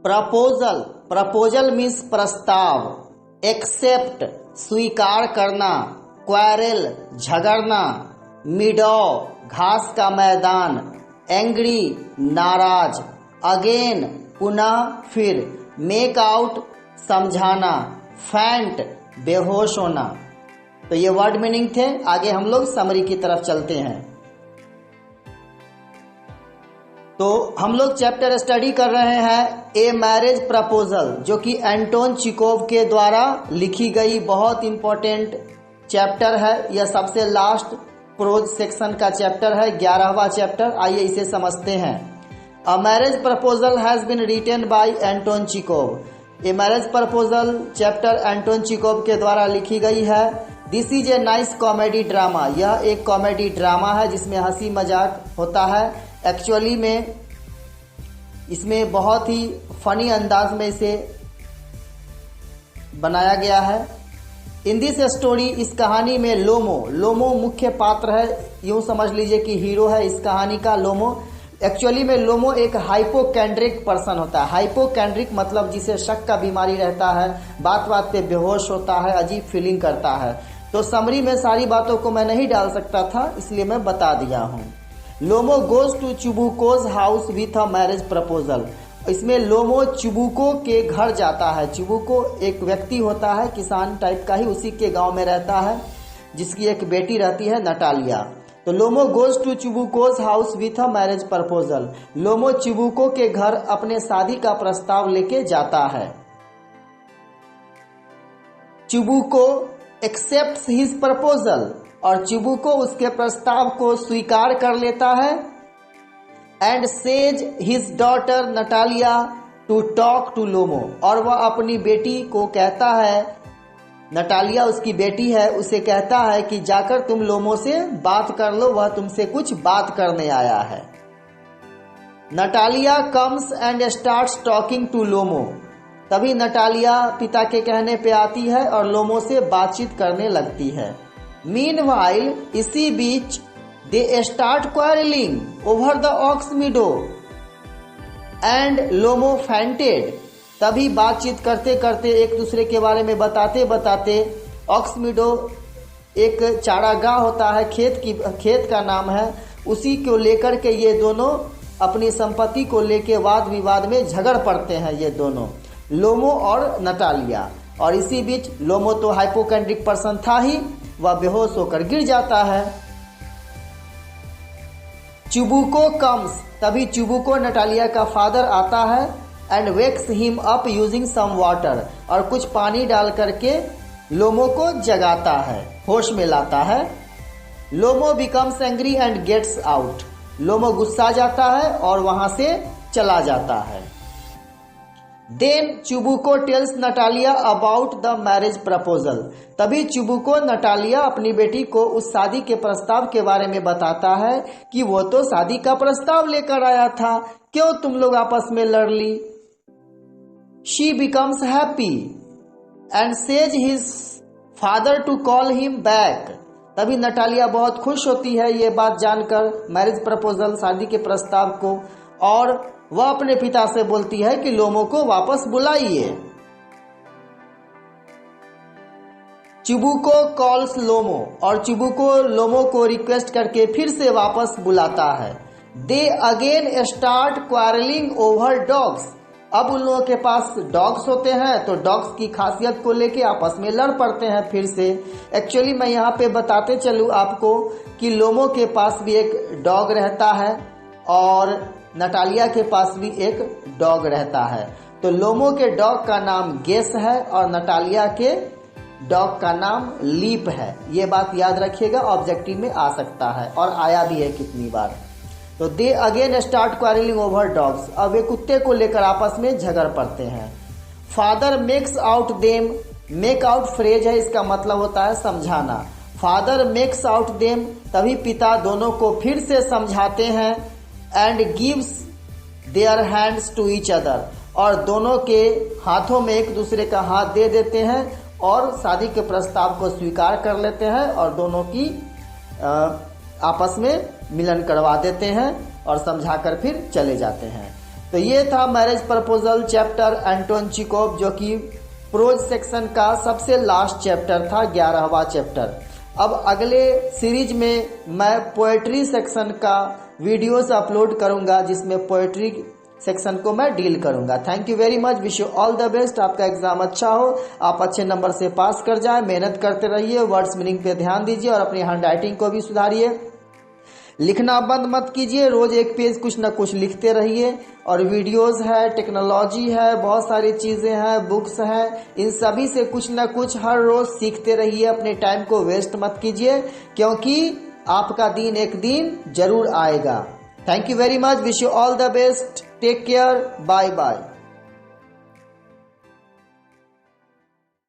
Proposal, proposal means प्रस्ताव, accept स्वीकार करना, क्वारेल झगड़ना, मीडो घास का मैदान, एंग्री नाराज, अगेन पुनः फिर, मेक आउट समझाना, फैंट बेहोश होना। तो ये वर्ड मीनिंग थे। आगे हम लोग समरी की तरफ चलते हैं। तो हम लोग चैप्टर स्टडी कर रहे हैं ए मैरिज प्रपोजल, जो कि एंटोन चेखोव के द्वारा लिखी गई बहुत इंपॉर्टेंट चैप्टर है। यह सबसे लास्ट प्रोज सेक्शन का चैप्टर है, 11वां चैप्टर। आइए इसे समझते हैं। A marriage proposal has been written by Anton Chekhov. A marriage proposal chapter Anton Chekhov के द्वारा लिखी गई है। This is a nice comedy drama. यह एक कॉमेडी ड्रामा है जिसमें हंसी मजाक होता है। एक्चुअली में इसमें बहुत ही फनी अंदाज में इसे बनाया गया है। इन दिस स्टोरी, इस कहानी में लोमो मुख्य पात्र है। यूं समझ लीजिए कि हीरो है इस कहानी का लोमो। एक्चुअली में लोमो एक हाइपोकेंड्रिक पर्सन होता है। हाइपोकेंड्रिक मतलब जिसे शक का बीमारी रहता है, बात बात पे बेहोश होता है, अजीब फीलिंग करता है। तो समरी में सारी बातों को मैं नहीं डाल सकता था, इसलिए मैं बता दिया हूँ। Lomov goes to Chubukov's house with a marriage proposal. इसमें लोमो चिबुको के घर जाता है। चिबुको एक व्यक्ति होता है, किसान टाइप का ही, उसी के गांव में रहता है, जिसकी एक बेटी रहती है नटालिया। तो Lomov goes to Chubukov's house with a marriage proposal. Lomov Chubukov के घर अपने शादी का प्रस्ताव लेके जाता है। चिबुको एक्सेप्ट्स हिज प्रपोजल, और चिबुको उसके प्रस्ताव को स्वीकार कर लेता है। And says his daughter Natalya to talk to Lomov, और वह अपनी बेटी को कहता है, नटालिया उसकी बेटी है, उसे कहता है कि जाकर तुम लोमो से बात कर लो, वह तुमसे कुछ बात करने आया है। Natalya comes and starts talking to Lomov. तभी नटालिया पिता के कहने पे आती है और लोमो से बातचीत करने लगती है। मीनवाइल, इसी बीच, they start quarreling over the ox meadow and Lomov fainted. तभी बातचीत करते करते, एक दूसरे के बारे में बताते बताते, ऑक्स मीडो एक चारागाह होता है, खेत का नाम है, उसी को लेकर के ये दोनों अपनी संपत्ति को लेके वाद विवाद में झगड़ पड़ते हैं, ये दोनों लोमो और नटालिया। और इसी बीच लोमो तो हाइपोकेंड्रिक पर्सन था ही, वह बेहोश होकर गिर जाता है। चिबुको कम्स, तभी चिबुको नटालिया का फादर आता है and wakes him up using some water, और कुछ पानी डाल करके लोमो को जगाता है, होश में लाता है। Lomov becomes angry and gets out. Lomov गुस्सा जाता है और वहां से चला जाता है। Then Chubukov tells Natalya about the marriage proposal. तभी चिबुको नटालिया अपनी बेटी को उस शादी के प्रस्ताव के बारे में बताता है कि वो तो शादी का प्रस्ताव लेकर आया था, क्यों तुम लोग आपस में लड़ ली। She becomes happy and says his father to call him back. तभी नटालिया बहुत खुश होती है ये बात जानकर, मैरिज प्रपोजल, शादी के प्रस्ताव को, और वह अपने पिता से बोलती है कि लोमो को वापस बुलाइए। चिबुको कॉल्स लोमो, और चिबुको लोमो को रिक्वेस्ट करके फिर से वापस बुलाता है। They again start quarreling over dogs. अब उन लोगों के पास डॉग्स होते हैं, तो डॉग्स की खासियत को लेके आपस में लड़ पड़ते हैं फिर से। एक्चुअली मैं यहाँ पे बताते चलूँ आपको कि लोमो के पास भी एक डॉग रहता है और नटालिया के पास भी एक डॉग रहता है। तो लोमो के डॉग का नाम गेस है और नटालिया के डॉग का नाम लीप है। ये बात याद रखिएगा, ऑब्जेक्टिव में आ सकता है और आया भी है कितनी बार। तो they again start quarreling over dogs. अब वे कुत्ते को लेकर आपस में झगड़ पड़ते हैं। Father makes out them. Make out phrase है, इसका मतलब होता है समझाना। फादर मेक्स आउट देम, तभी पिता दोनों को फिर से समझाते हैं। And gives their hands to each other, और दोनों के हाथों में एक दूसरे का हाथ दे देते हैं और शादी के प्रस्ताव को स्वीकार कर लेते हैं और दोनों की आपस में मिलन करवा देते हैं और समझाकर फिर चले जाते हैं। तो ये था marriage proposal chapter Anton Chekhov, जो कि प्रोज सेक्शन का सबसे लास्ट चैप्टर था, 11वां चैप्टर। अब अगले सीरीज में मैं पोएट्री सेक्शन का वीडियोस अपलोड करूंगा, जिसमें पोएट्री सेक्शन को मैं डील करूंगा। Thank you very much, wish you all the best. आपका एग्जाम अच्छा हो, आप अच्छे नंबर से पास कर जाए, मेहनत करते रहिए, वर्ड्स मीनिंग पे ध्यान दीजिए और अपनी हैंड राइटिंग को भी सुधारिए। लिखना बंद मत कीजिए, रोज एक पेज कुछ ना कुछ लिखते रहिए। और वीडियोस है, टेक्नोलॉजी है, बहुत सारी चीजें हैं, बुक्स हैं, इन सभी से कुछ ना कुछ हर रोज सीखते रहिए। अपने टाइम को वेस्ट मत कीजिए, क्योंकि आपका दिन एक दिन जरूर आएगा। Thank you very much, wish you all the best, take care, bye bye.